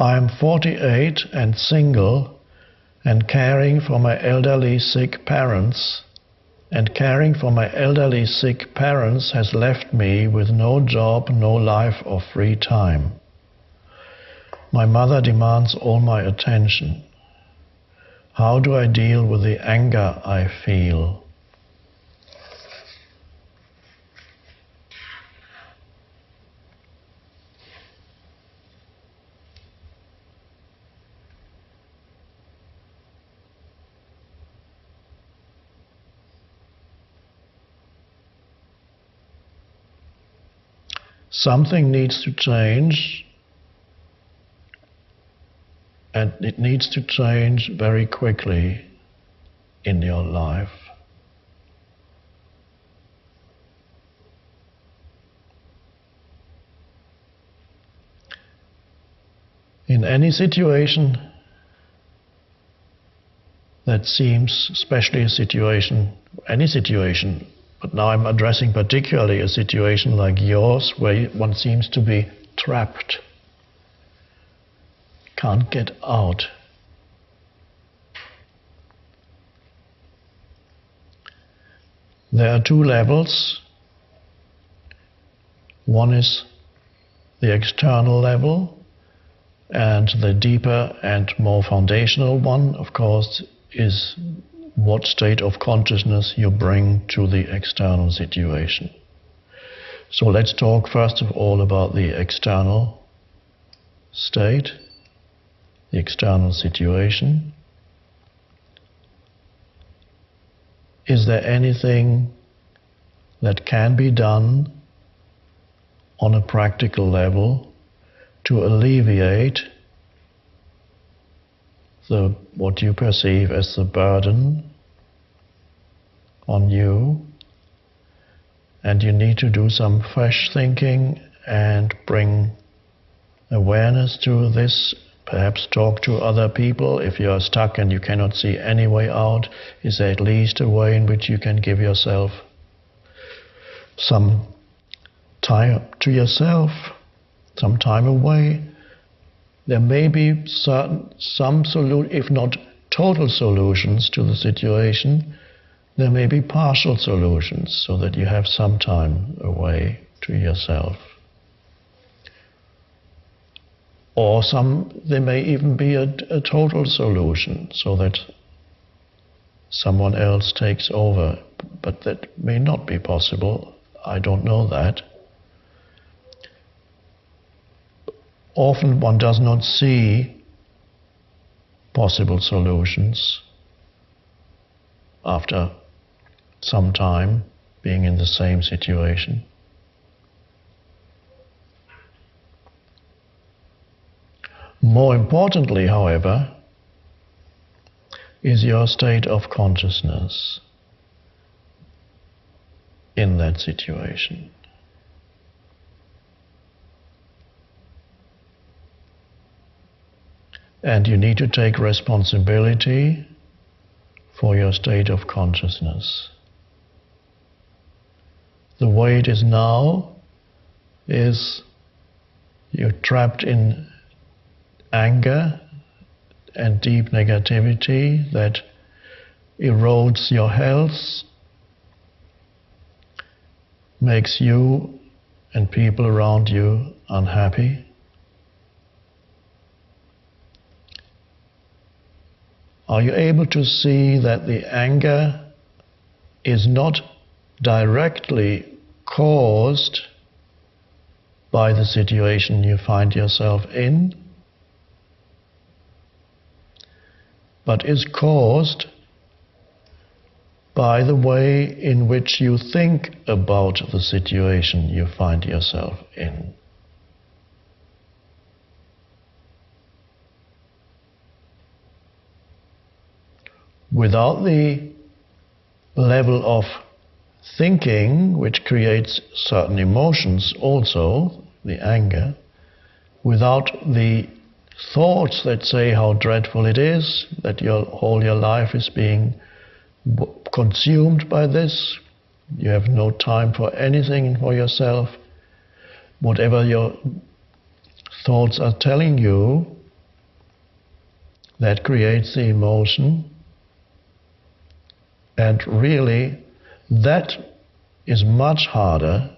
I am 48 and single and caring for my elderly sick parents. And caring for my elderly sick parents has left me with no job, no life or free time. My mother demands all my attention. How do I deal with the anger I feel? Something needs to change, and it needs to change very quickly in your life. In any situation that seems, especially any situation, but now I'm addressing particularly a situation like yours where one seems to be trapped, can't get out. There are two levels. One is the external level, and the deeper and more foundational one, of course, is what state of consciousness you bring to the external situation. So let's talk first of all about the external state, the external situation. Is there anything that can be done on a practical level to alleviate what you perceive as the burden on you, and you need to do some fresh thinking and bring awareness to this, perhaps talk to other people. If you are stuck and you cannot see any way out, is there at least a way in which you can give yourself some time to yourself, some time away? There may be some if not total solutions to the situation, there may be partial solutions so that you have some time away to yourself. Or there may even be a total solution so that someone else takes over, but that may not be possible. I don't know that. Often one does not see possible solutions after some time being in the same situation. More importantly, however, is your state of consciousness in that situation. And you need to take responsibility for your state of consciousness. The way it is now is you're trapped in anger and deep negativity that erodes your health, makes you and people around you unhappy. Are you able to see that the anger is not directly caused by the situation you find yourself in, but is caused by the way in which you think about the situation you find yourself in? Without the level of thinking, which creates certain emotions also, the anger, without the thoughts that say how dreadful it is, that all your life is being consumed by this, you have no time for anything for yourself, whatever your thoughts are telling you that creates the emotion. And really, that is much harder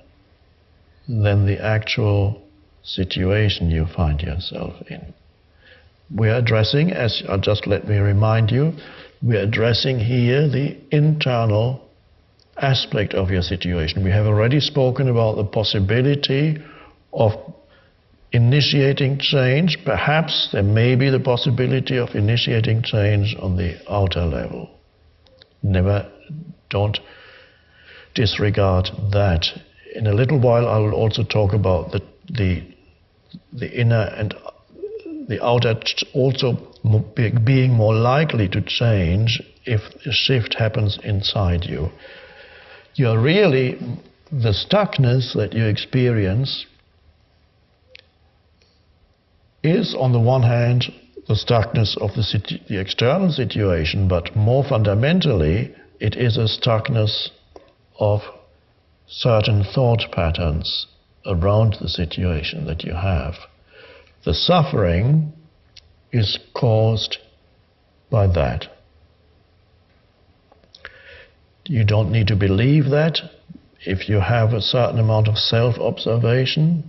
than the actual situation you find yourself in. We are addressing, just let me remind you, we are addressing here the internal aspect of your situation. We have already spoken about the possibility of initiating change. Perhaps there may be the possibility of initiating change on the outer level. Don't disregard that. In a little while I will also talk about the inner and the outer also being more likely to change if a shift happens inside you. You're really, the stuckness that you experience is on the one hand the stuckness of the external situation, but more fundamentally it is a stuckness of certain thought patterns around the situation that you have. The suffering is caused by that. You don't need to believe that. If you have a certain amount of self-observation,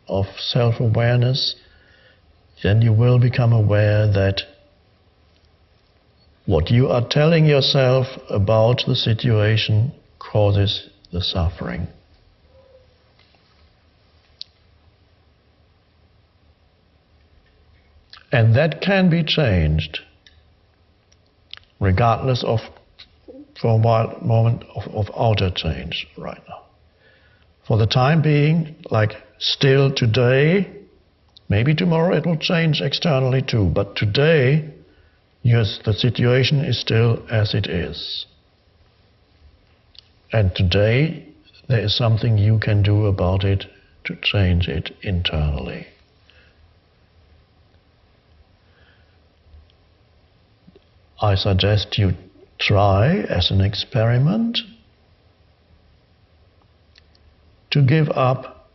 of self-awareness, then you will become aware that what you are telling yourself about the situation causes the suffering. And that can be changed, regardless of, for a moment, of outer change right now. For the time being, like still today, maybe tomorrow it will change externally too, but today, yes, the situation is still as it is. And today, there is something you can do about it to change it internally. I suggest you try, as an experiment, to give up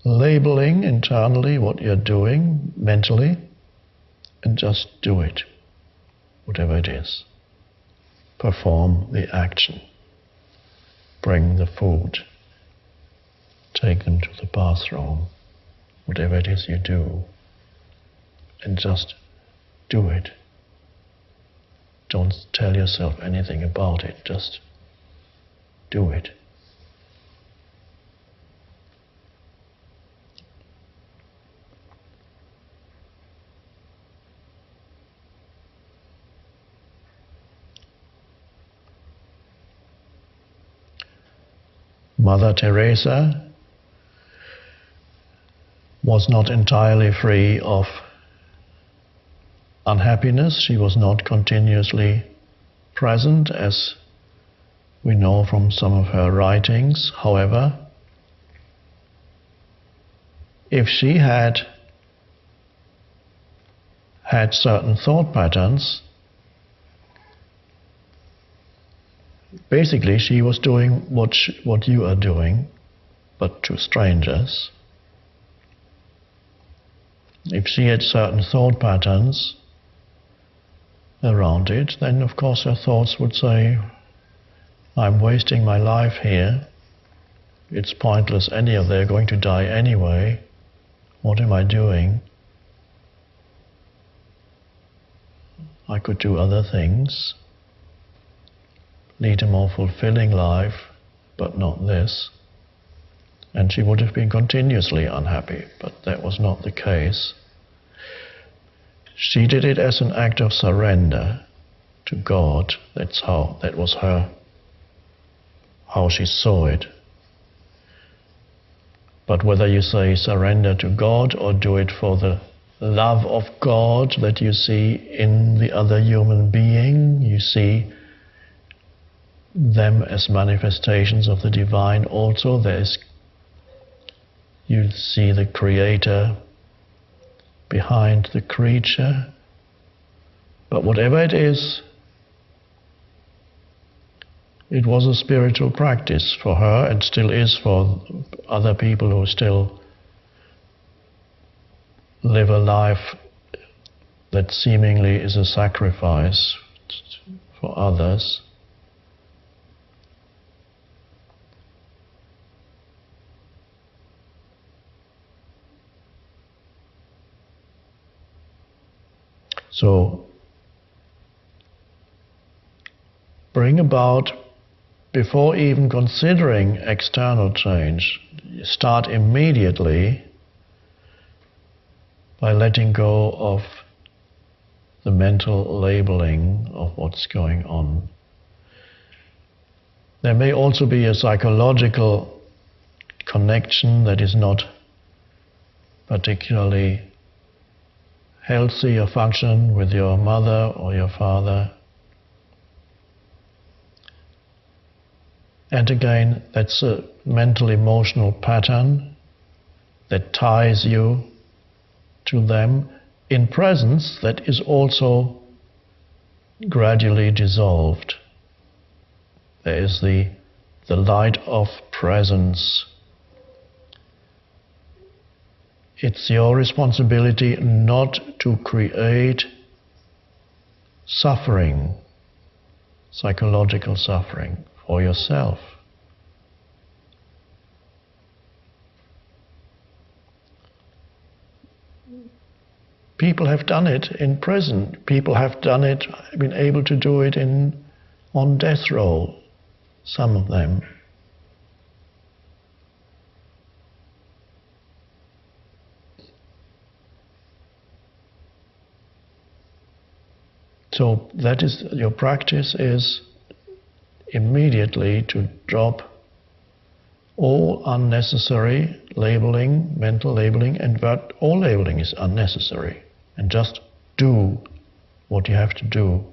labeling internally what you're doing mentally and just do it, whatever it is. Perform the action. Bring the food. Take them to the bathroom. Whatever it is you do. And just do it. Don't tell yourself anything about it. Just do it. Mother Teresa was not entirely free of unhappiness. She was not continuously present, as we know from some of her writings. However, if she had certain thought patterns, basically she was doing what you are doing, but to strangers. If she had certain thought patterns around it, then of course her thoughts would say, I'm wasting my life here, it's pointless, they're going to die anyway, what am I doing? I could do other things, lead a more fulfilling life, but not this. And she would have been continuously unhappy, but that was not the case. She did it as an act of surrender to God. That was how she saw it. But whether you say surrender to God or do it for the love of God that you see in the other human being, you see them as manifestations of the divine also. You see the Creator behind the creature. But whatever it is, it was a spiritual practice for her and still is for other people who still live a life that seemingly is a sacrifice for others. So, bring about, before even considering external change, start immediately by letting go of the mental labeling of what's going on. There may also be a psychological connection that is not particularly healthy or function with your mother or your father. And again, that's a mental emotional pattern that ties you to them in presence that is also gradually dissolved. There is the light of presence. It's your responsibility not to create suffering, psychological suffering, for yourself. People have done it in prison. People have done it, been able to do it on death row, some of them. So that is, your practice is immediately to drop all unnecessary labeling, mental labeling, and that all labeling is unnecessary, and just do what you have to do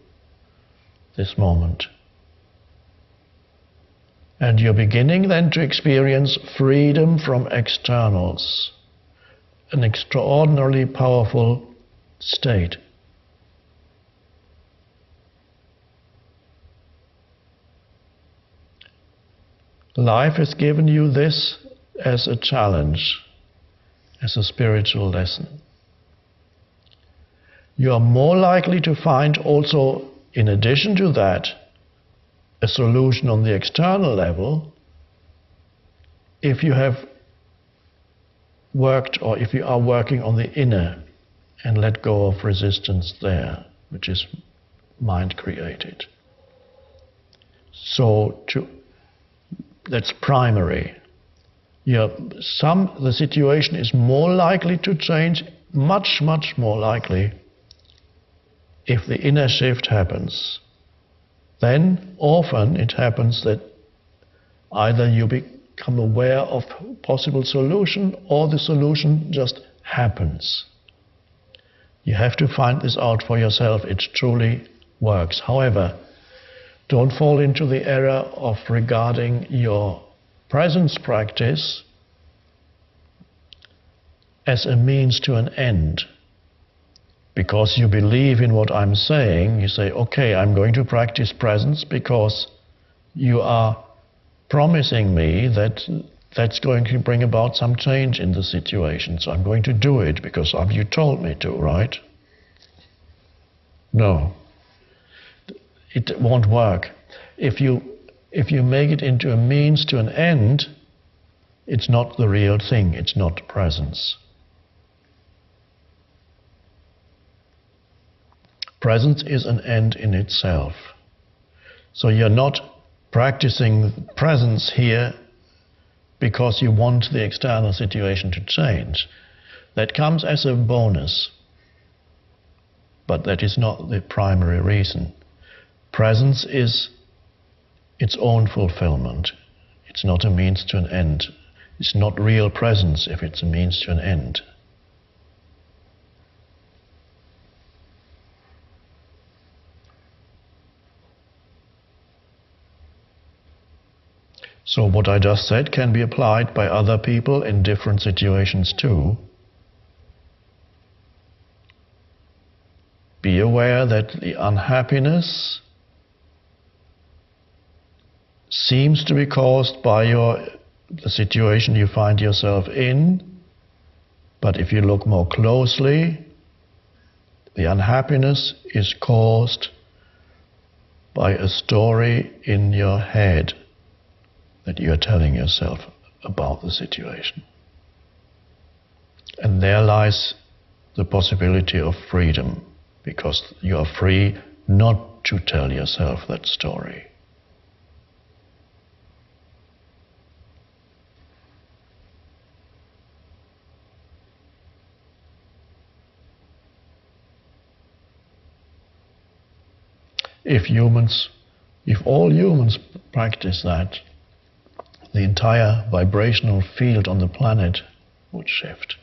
this moment. And you're beginning then to experience freedom from externals, an extraordinarily powerful state. Life has given you this as a challenge, as a spiritual lesson. You are more likely to find also, in addition to that, a solution on the external level if you have worked, or if you are working on the inner and let go of resistance there, which is mind created. So that's primary. The situation is more likely to change, much, much more likely, if the inner shift happens. Then often it happens that either you become aware of possible solution, or the solution just happens. You have to find this out for yourself. It truly works. However, don't fall into the error of regarding your presence practice as a means to an end. Because you believe in what I'm saying, you say, okay, I'm going to practice presence because you are promising me that that's going to bring about some change in the situation. So I'm going to do it because you told me to, right? No. It won't work. If you make it into a means to an end, it's not the real thing. It's not presence. Presence is an end in itself. So you're not practicing presence here because you want the external situation to change. That comes as a bonus, but that is not the primary reason. Presence is its own fulfillment. It's not a means to an end. It's not real presence if it's a means to an end. So what I just said can be applied by other people in different situations too. Be aware that the unhappiness seems to be caused by the situation you find yourself in, but if you look more closely, The unhappiness is caused by a story in your head that you are telling yourself about the situation. And there lies the possibility of freedom, because you are free not to tell yourself that story. If all humans practice that, the entire vibrational field on the planet would shift.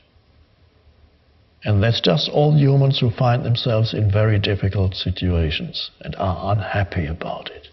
And that's just all humans who find themselves in very difficult situations and are unhappy about it.